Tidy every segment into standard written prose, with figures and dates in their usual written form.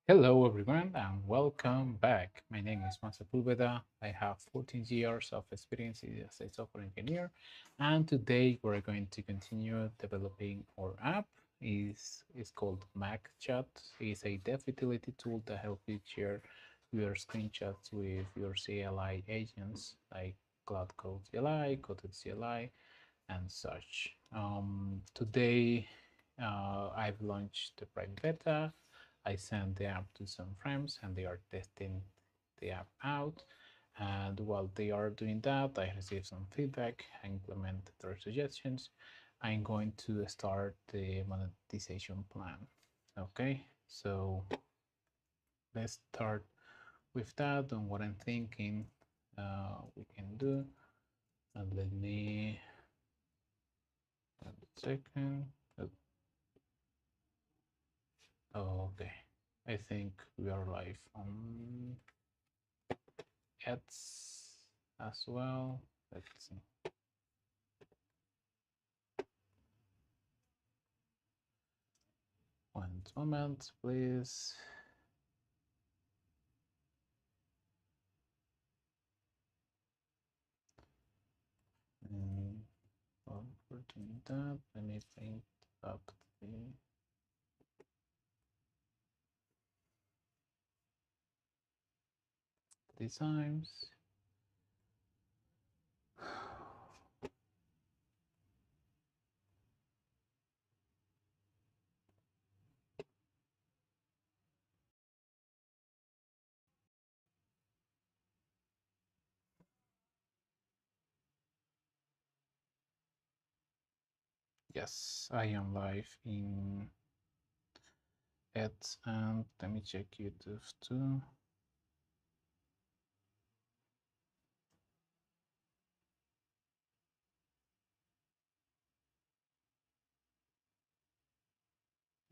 Hello everyone and welcome back. My name is Masa Pulveda. I have 14 years of experience as a software engineer, and today we're going to continue developing our app. Is called MacShot. It's a dev utility tool that helps you share your screenshots with your CLI agents like Cloud Code CLI, Codex CLI, and such. Today, I've launched the private beta. I sent the app to some friends and they are testing the app out. And while they are doing that, I received some feedback. I implemented their suggestions. I'm going to start the monetization plan. Okay, so let's start with that and what I'm thinking we can do. And let me a second. Okay, I think we are live on ads as well. Let's see. One moment, please. And while we're doing that, let me bring up the designs. Yes, I am live in ads, and let me check YouTube too.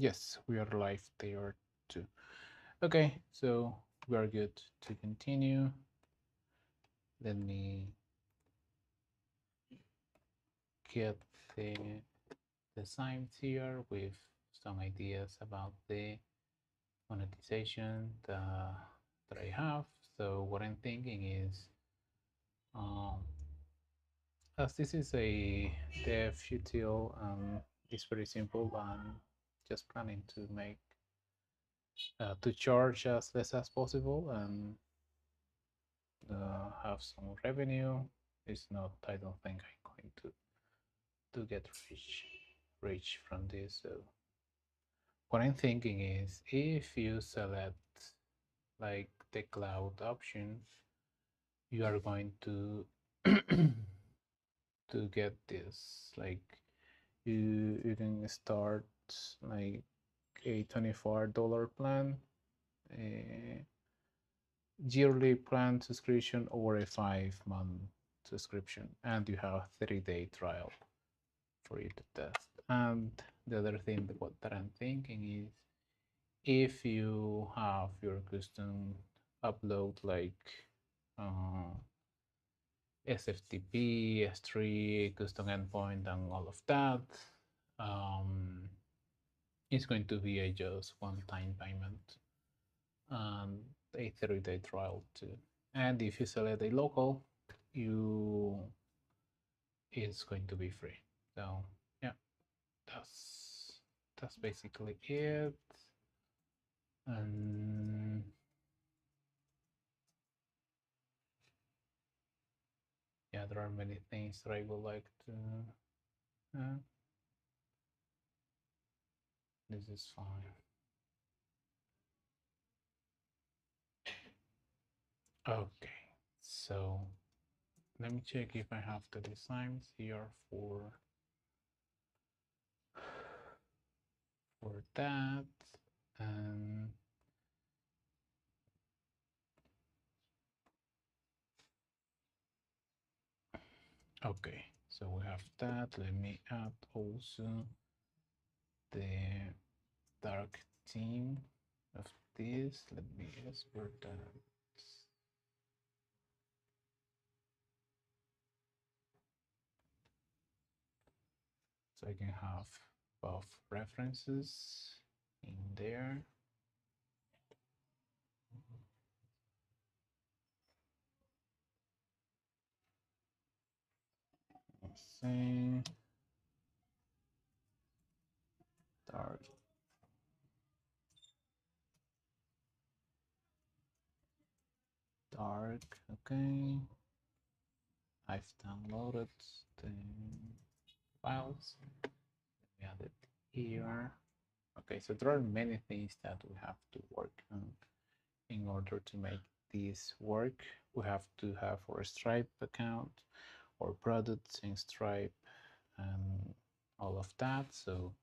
Yes, we are live there too. Okay, so we are good to continue. Let me get the designs here with some ideas about the monetization that I have. So what I'm thinking is, um, as this is a dev util, it's very simple. I'm just planning to make to charge as less as possible and have some revenue. It's not. I don't think I'm going to get rich from this. So what I'm thinking is if you select like the cloud option, you are going to to get this like you can start like a $24 plan, a yearly plan subscription, or a 5-month subscription, and you have a 30-day trial for you to test. And the other thing that I'm thinking is if you have your custom upload like uh, SFTP, S3, custom endpoint, and all of that, um, it's going to be a just one-time payment and a 30-day trial too. And if you select a local, you it's going to be free. So yeah, that's basically it. And yeah, there are many things that I would like to. Uh, this is fine. Okay, so let me check if I have the designs here for that. And okay, so we have that. Let me add also the dark theme of this. Let me export that. So I can have both references in there. say dark. Dark, okay. I've downloaded the files. We add it here. Okay, so there are many things that we have to work on in order to make this work. We have to have our Stripe account, our products in Stripe, and all of that. So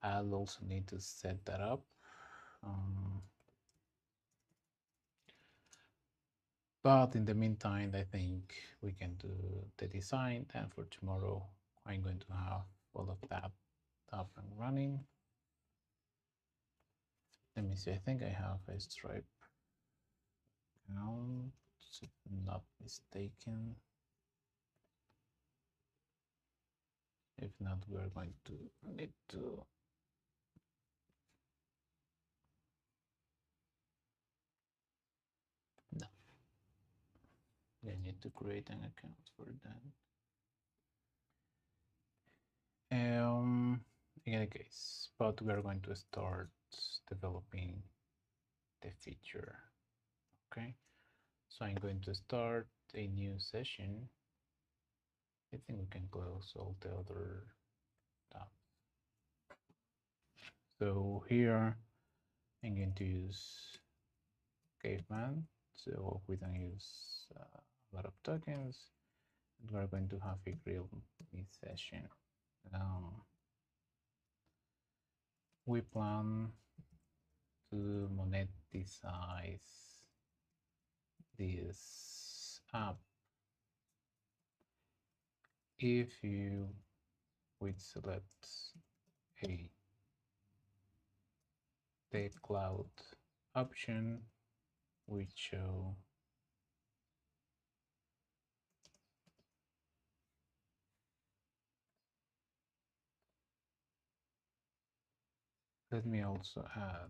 I'll also need to set that up. But in the meantime, I think we can do the design, and for tomorrow, I'm going to have all of that up and running. Let me see, I think I have a Stripe account, if I'm not mistaken. If not, we're going to need to no. I need to create an account for that. In any case, but we're going to start developing the feature. Okay, so I'm going to start a new session. I think we can close all the other tabs. So here I'm going to use caveman, so we don't use a lot of tokens. We're going to have a grill session. We plan to monetize this app if you would select a the cloud option, which show let me also add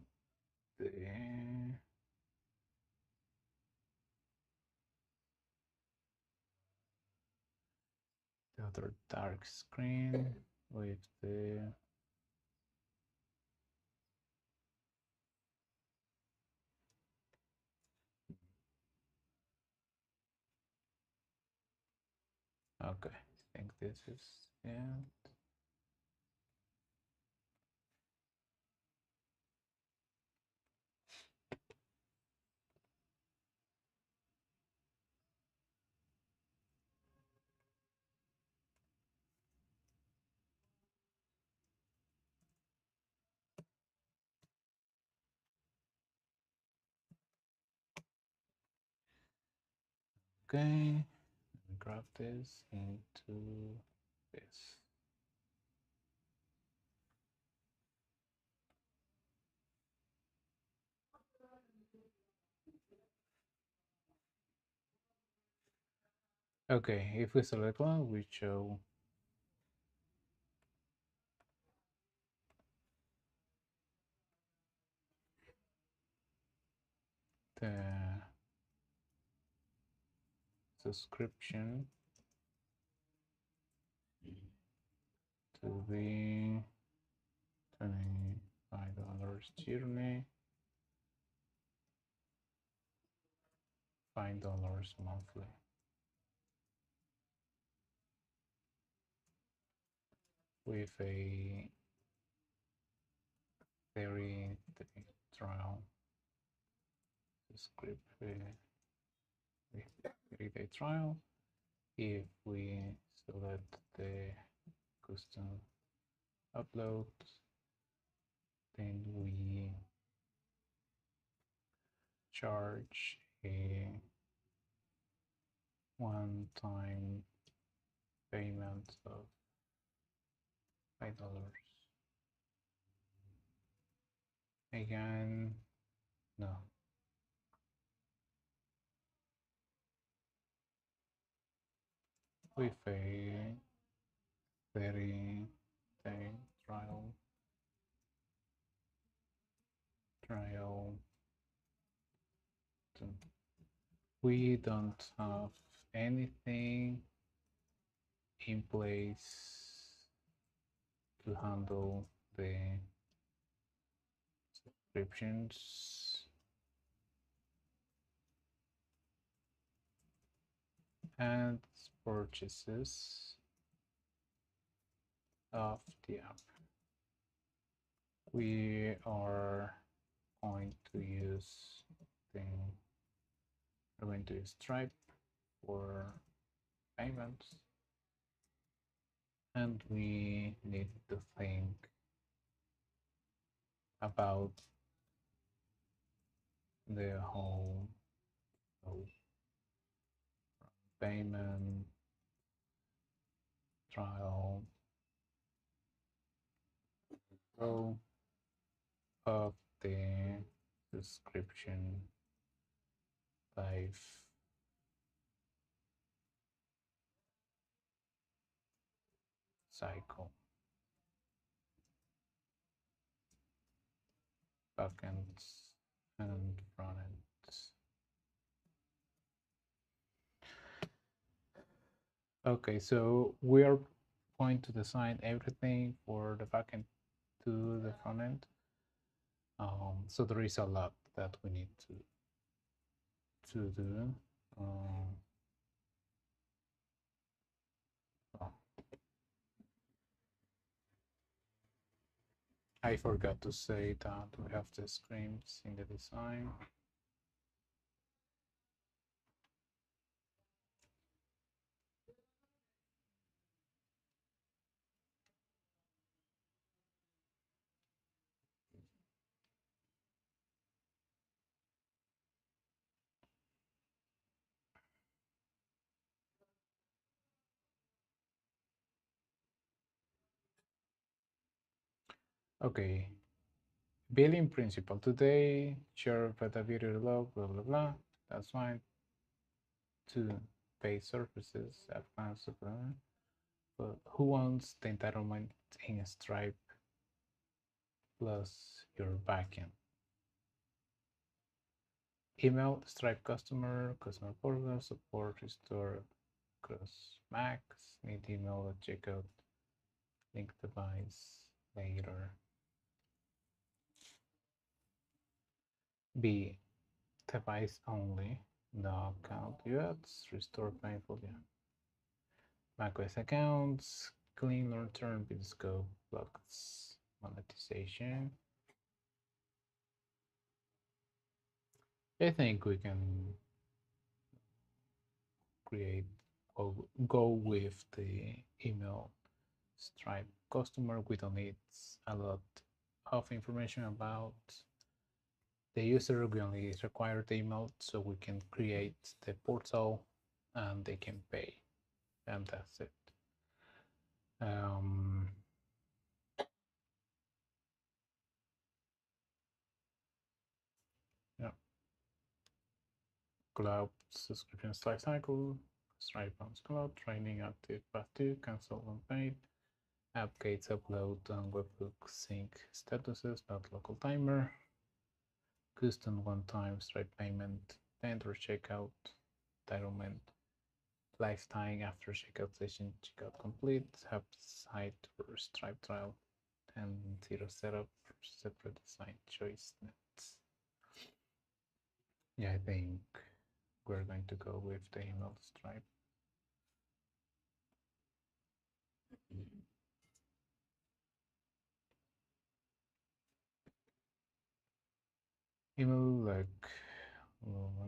the other dark screen with the okay, I think this is it. Okay, let me grab this into this. Okay, if we select one, we show the subscription to be $25 yearly, $5 monthly. With a 30-day trial script with 30-day trial. If we select the custom upload, then we charge a one-time payment of $5. Again, no. With a 30-day trial. We don't have anything in place to handle the subscriptions and purchases of the app. We are going to use we're going to use Stripe for payments, and we need to think about the whole payment trial of the subscription life cycle, backends and frontends. Okay, so we are going to design everything for the backend to the frontend. So there is a lot that we need to do. Oh, I forgot to say that we have the scripts in the design. Okay, billing principle today, share beta video log, blah blah blah. That's fine. To pay services, advance, but who wants the entitlement in Stripe plus your backend? Email Stripe customer portal, support, restore across Macs, need email at checkout, link device later. B, device only, no account UX, restore painful, yeah. macOS accounts, clean return with scope, blocks, monetization. I think we can create or go with the email Stripe customer. We don't need a lot of information about the user. We only require the email so we can create the portal and they can pay, and that's it. Yeah. Cloud subscription life cycle, Stripe on Cloud, training active path 2, cancel unpaid, app gates upload and webhook sync statuses, not local timer, custom one-time Stripe payment, tender checkout, entitlement, lifetime after checkout session, checkout complete, have site for Stripe trial, and zero setup for separate design choice nets. Yeah, I think we're going to go with the email Stripe. Email like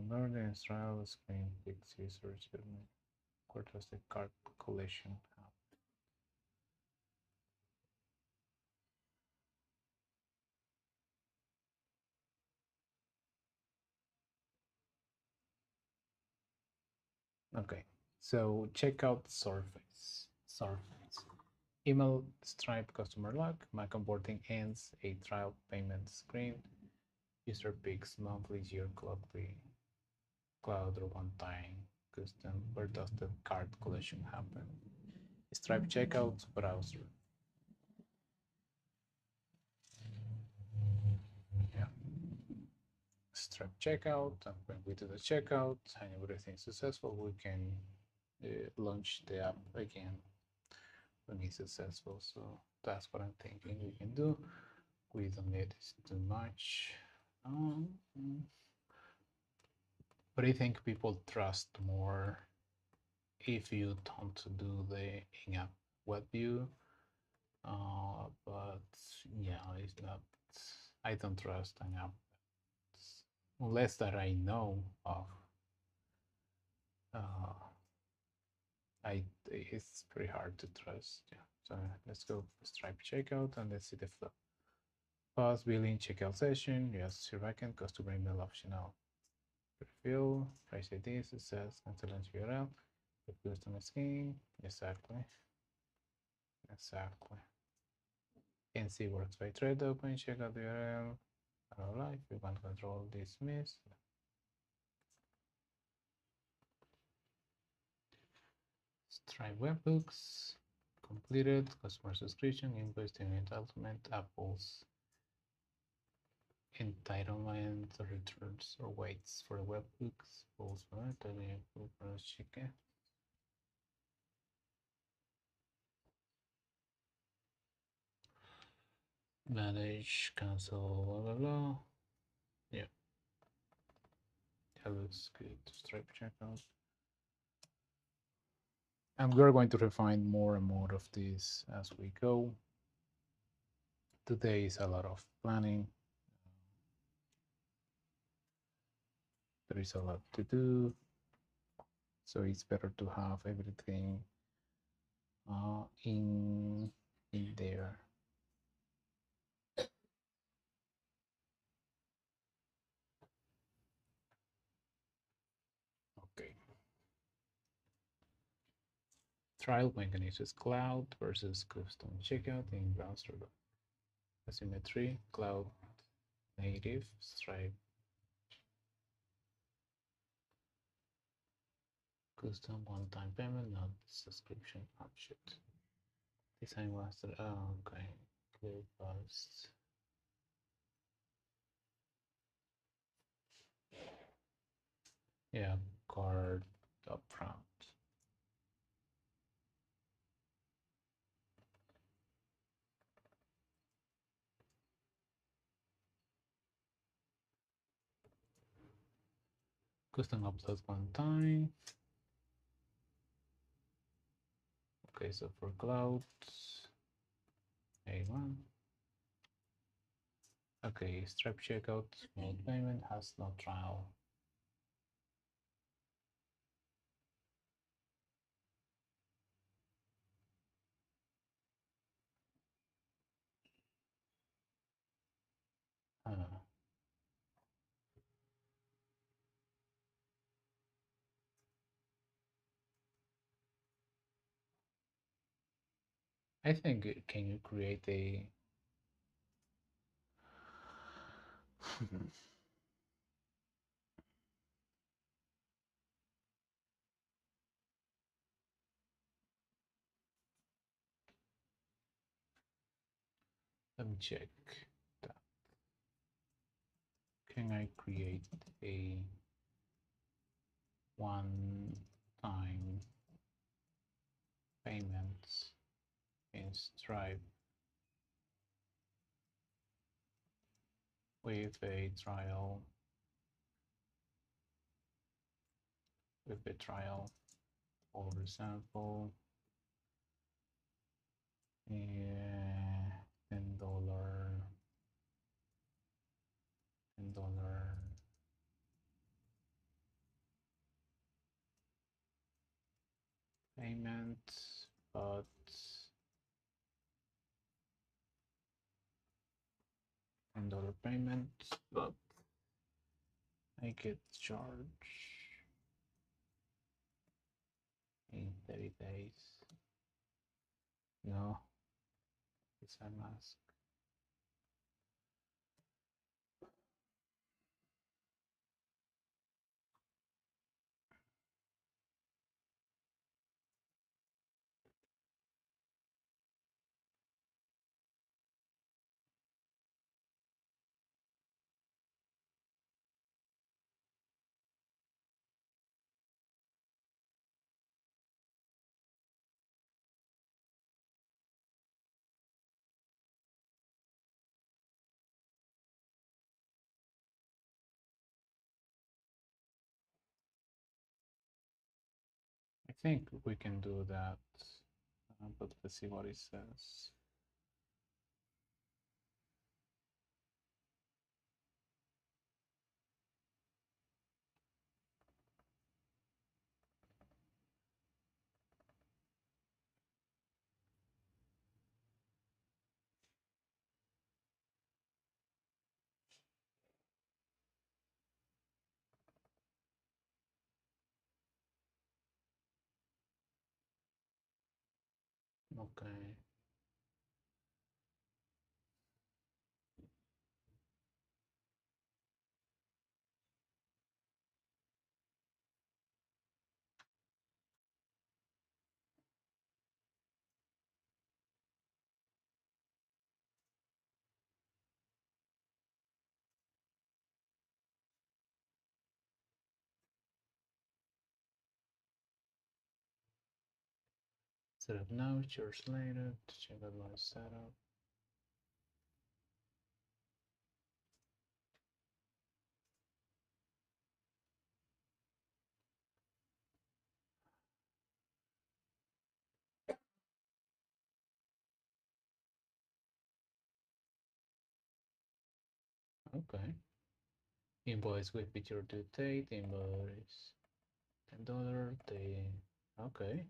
learning Israel screen fix users quotas the card collection app. Okay, so check out Surface. Email Stripe customer log. My onboarding ends. A trial payment screen. User picks monthly, year, cloud, or one-time custom. Where does the card collection happen? Stripe checkout browser. Yeah. Stripe checkout, and when we do the checkout and everything is successful, we can launch the app again when it's successful. So that's what I'm thinking we can do. We don't need too much. Um, but I think people trust more if you don't do the in-app web view. But yeah, it's not. I don't trust in-app unless that I know of. Uh, it's pretty hard to trust. Yeah. So let's go Stripe checkout and let's see the flow. Pause billing checkout session. Yes, your backend customer email optional. Refill, price ID, success, cancel URL. The customer scheme. Exactly. Exactly. NC works by thread open, check out the URL. If you want control, dismiss. Stripe webhooks completed. Customer subscription, invoice, entitlement, Apple's entitlement returns or waits for the webhooks. Also, chicken. Manage, cancel, blah, blah, blah. Yeah, that looks good. Stripe checkout. And we're going to refine more and more of this as we go. Today is a lot of planning. There is a lot to do. So it's better to have everything in there. Okay. Trial mechanisms: cloud versus custom checkout in browser. Asymmetry, cloud native, Stripe custom one-time payment, not subscription option. Design master. Oh, okay. Clear bust. Yeah, card upfront. Custom upload one time. Okay, so for cloud, A1. Okay, Stripe checkout mode payment has no trial. I think can you create a let me check that. Can I create a one-time payments in Stripe with a trial for example, yeah, $10 payment, but $10 payment, but I get charged in 30 days. No, it's a mask. think we can do that, but let's see what it says. Okay. Set up now, charge later, check out my setup. Okay. Invoice with picture due date, invoice $10, okay.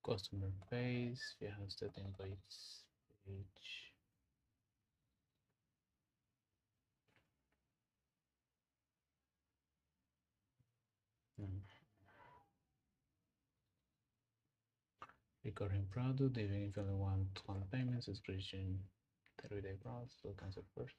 Customer base, we have that invoice page. Recurring product, even if you only want one payment, subscription, 30-day process, so cancel first.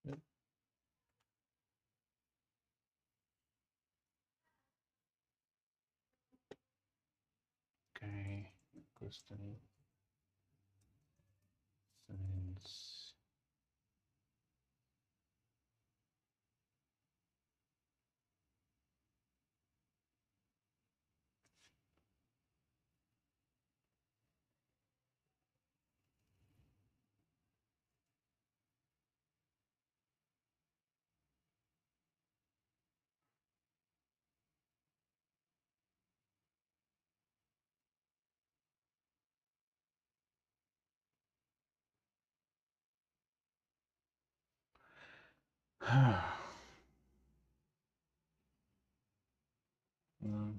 Yep. Okay, custom settings. No.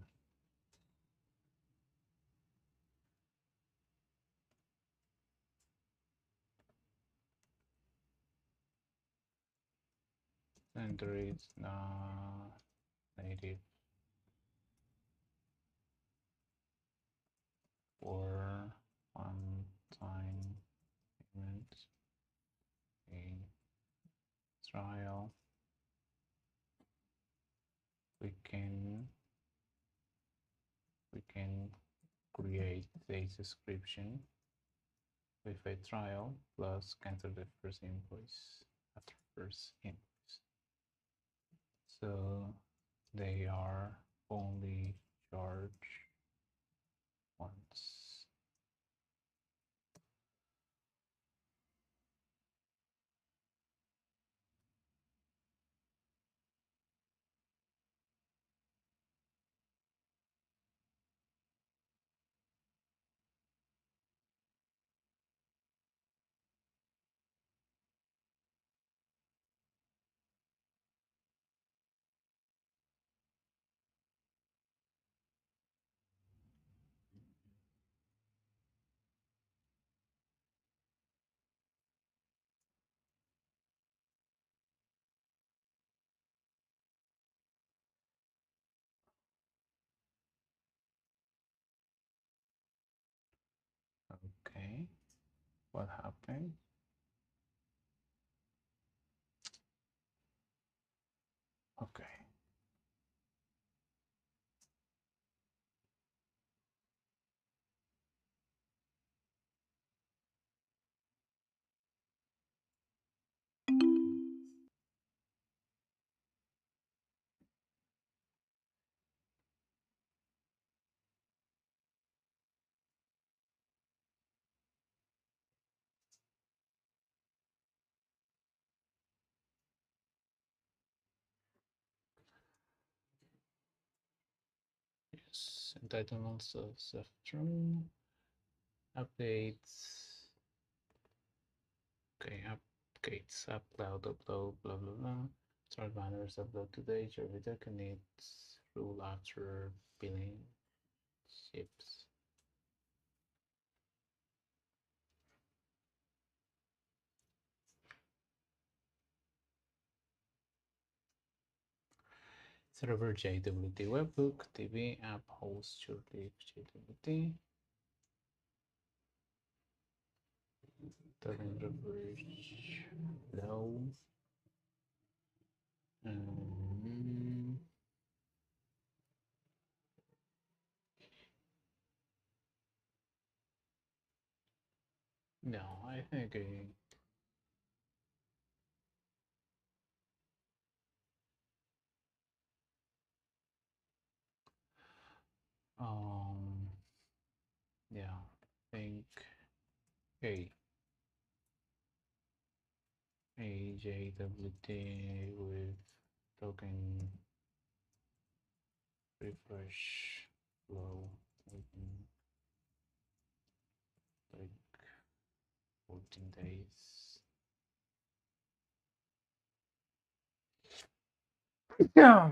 Enter is not native for one-time payment, a trial. We can create a subscription with a trial plus cancel the first invoice after first invoice. So they are only charged once. Okay, what happened? Okay. use entitlements of stuff true. Updates. Okay, updates, upload, blah blah blah. Start banners, upload today. Your video connects rule after billing ships. Server JWT webhook TV app host shortly JWT. Doesn't refresh low. No, I think yeah, I think a JWT with token refresh low within like 14 days. Yeah.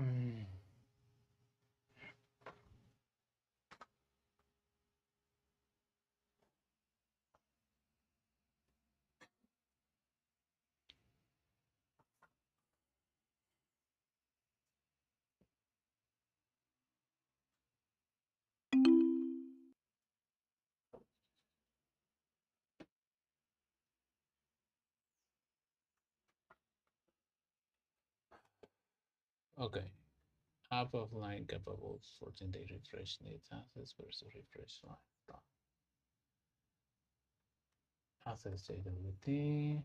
Okay. App offline capable 14-day refresh needs access versus refresh line. Access JWT.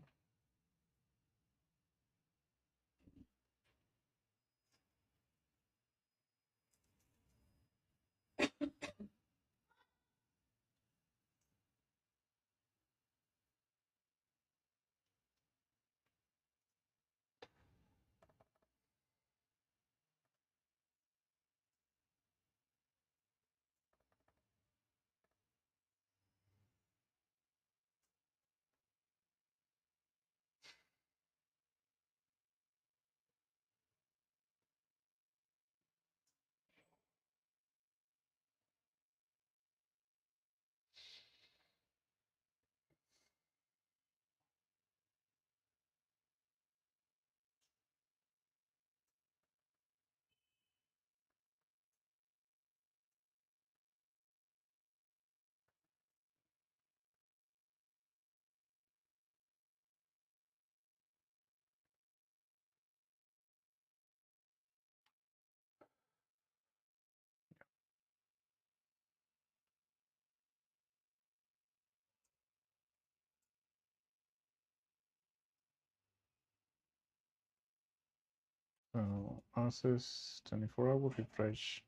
Access 24-hour refresh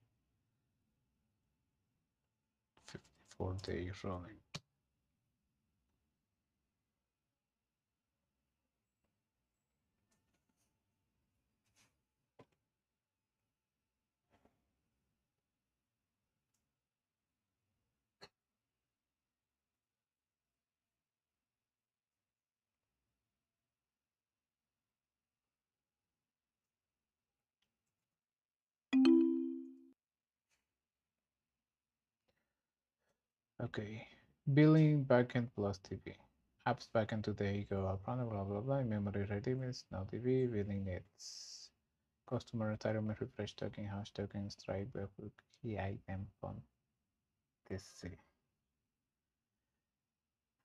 54 days running. Okay. Billing backend plus TV. Apps backend today go up, blah blah blah. Memory ready means no TV. Billing needs customer entitlement refresh token, hash token, strike, webhook, key item, font. This.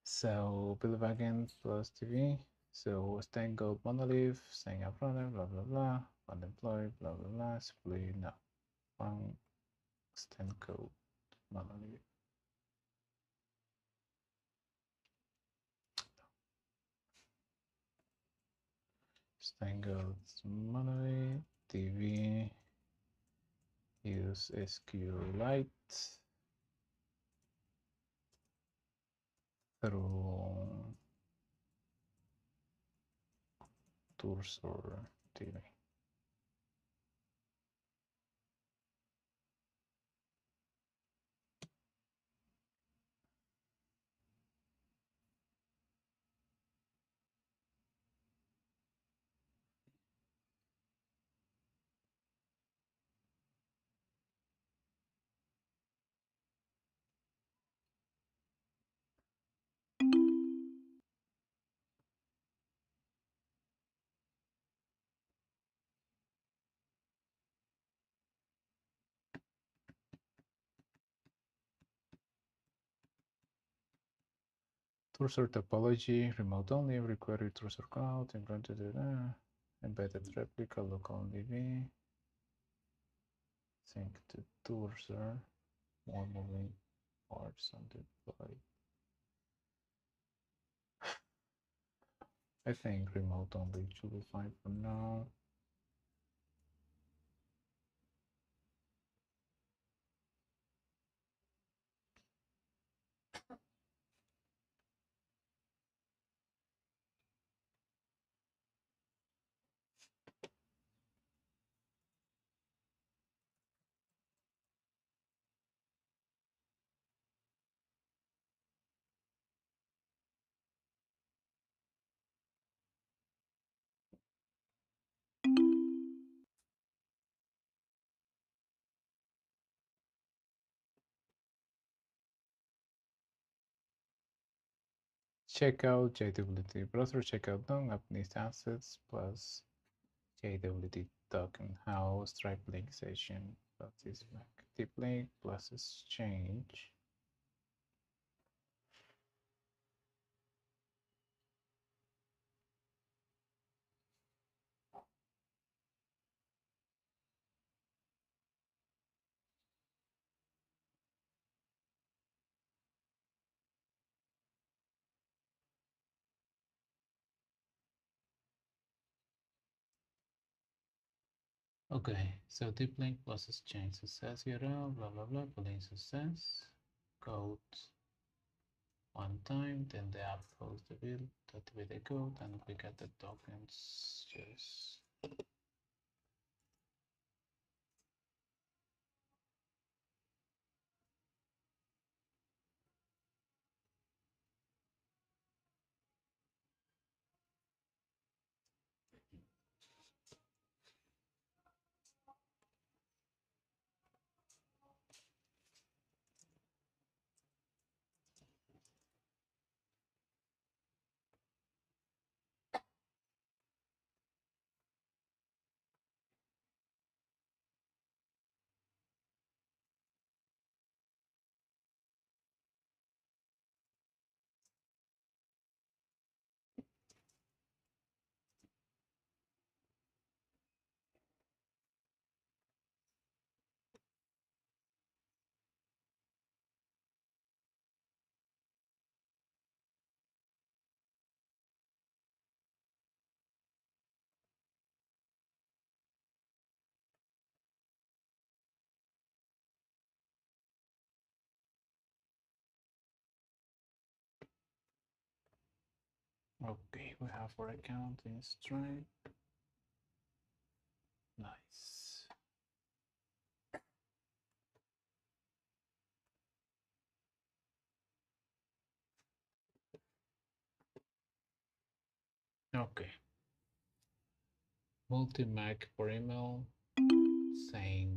So build backend plus TV. So stand gold monolith, staying up runner, blah blah blah, one deploy, blah blah blah, split no. One stand code monolith. Stand gold monolith, TV, use SQLite through tours or TV. Cursor topology, remote only, every query cursor cloud, implemented embedded replica, local DB, sync to cursor, more moving parts on deploy. I think remote only should be fine for now. Checkout, JWT, browser checkout done, upneath assets plus JWT token house, Stripe link session, plus this Mac tip link plus exchange. Okay, so deep link plus exchange success URL, blah blah blah, boolean success, code one time, then the app posts the bill, activate the code, and we get the tokens. Just okay, we have our account in Stripe. Nice. Okay. Multi-Mac for email saying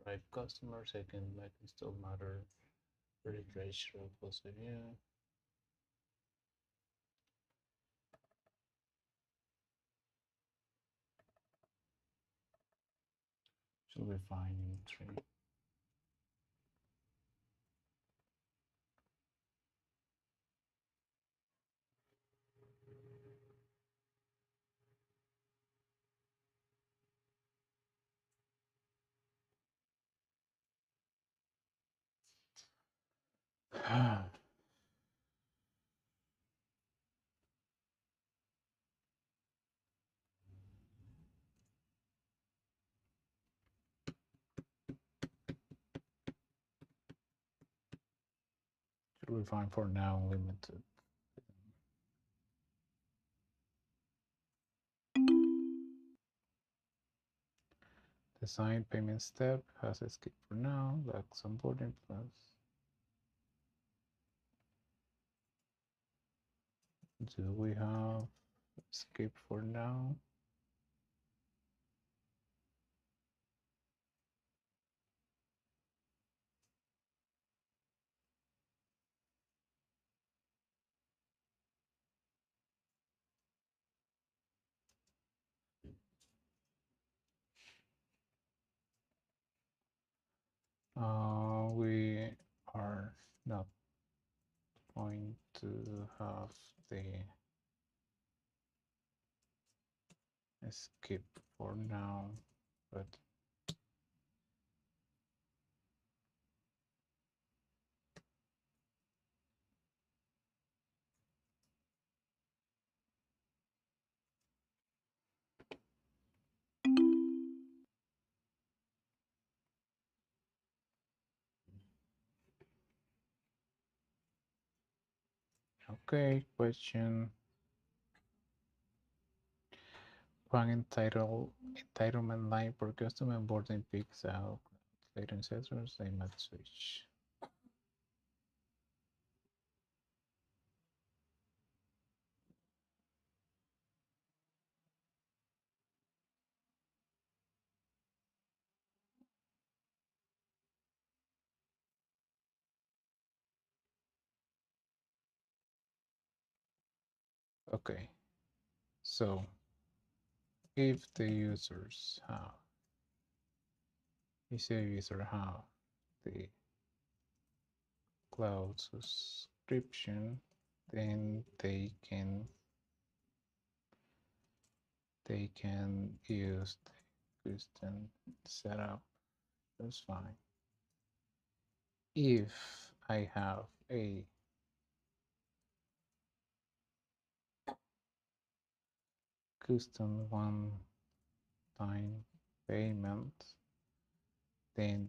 drive customer, second Mac install matter, refresh plus review. Should be fine in 3. Should be fine for now, limited. Design payment step has escape for now, like onboarding plus. Do we have escape for now? We are not going to have the skip for now, but okay. Question: one entitlement line for custom onboarding picks out later sensors. They must switch. Okay, so if the users have, if the user have the cloud subscription, then they can use the custom setup. That's fine. If I have a custom one-time payment, then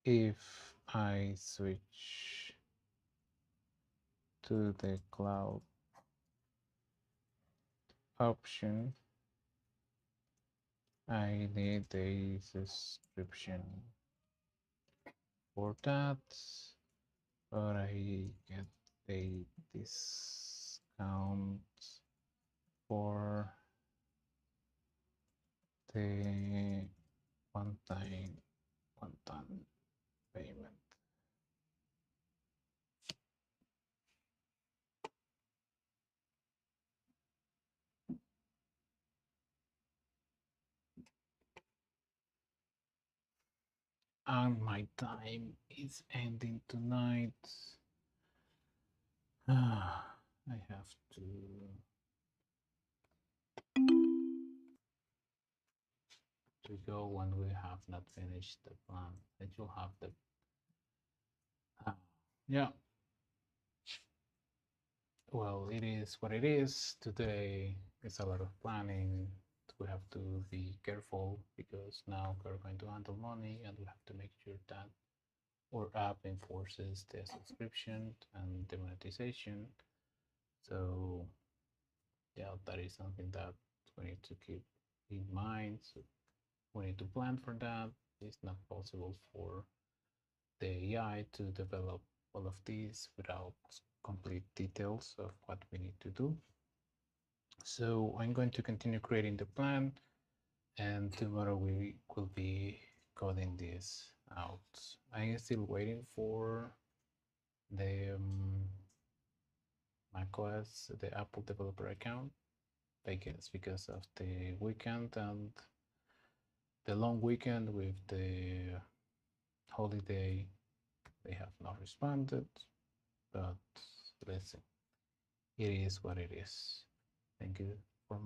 if I switch to the cloud option, I need a subscription for that, but I get a discount for the one-time payment. And my time is ending tonight. I have to go when we have not finished the plan. That you'll have the yeah. Well, it is what it is. Today it's a lot of planning. We have to be careful because now we're going to handle money and we have to make sure that our app enforces the subscription and the monetization. So yeah, that is something that we need to keep in mind. So we need to plan for that. It's not possible for the AI to develop all of these without complete details of what we need to do. So I'm going to continue creating the plan, and tomorrow we will be coding this out. I'm still waiting for the macOS, the Apple developer account, I guess because of the weekend and the long weekend with the holiday. They have not responded, but let's see. It is what it is. Thank you for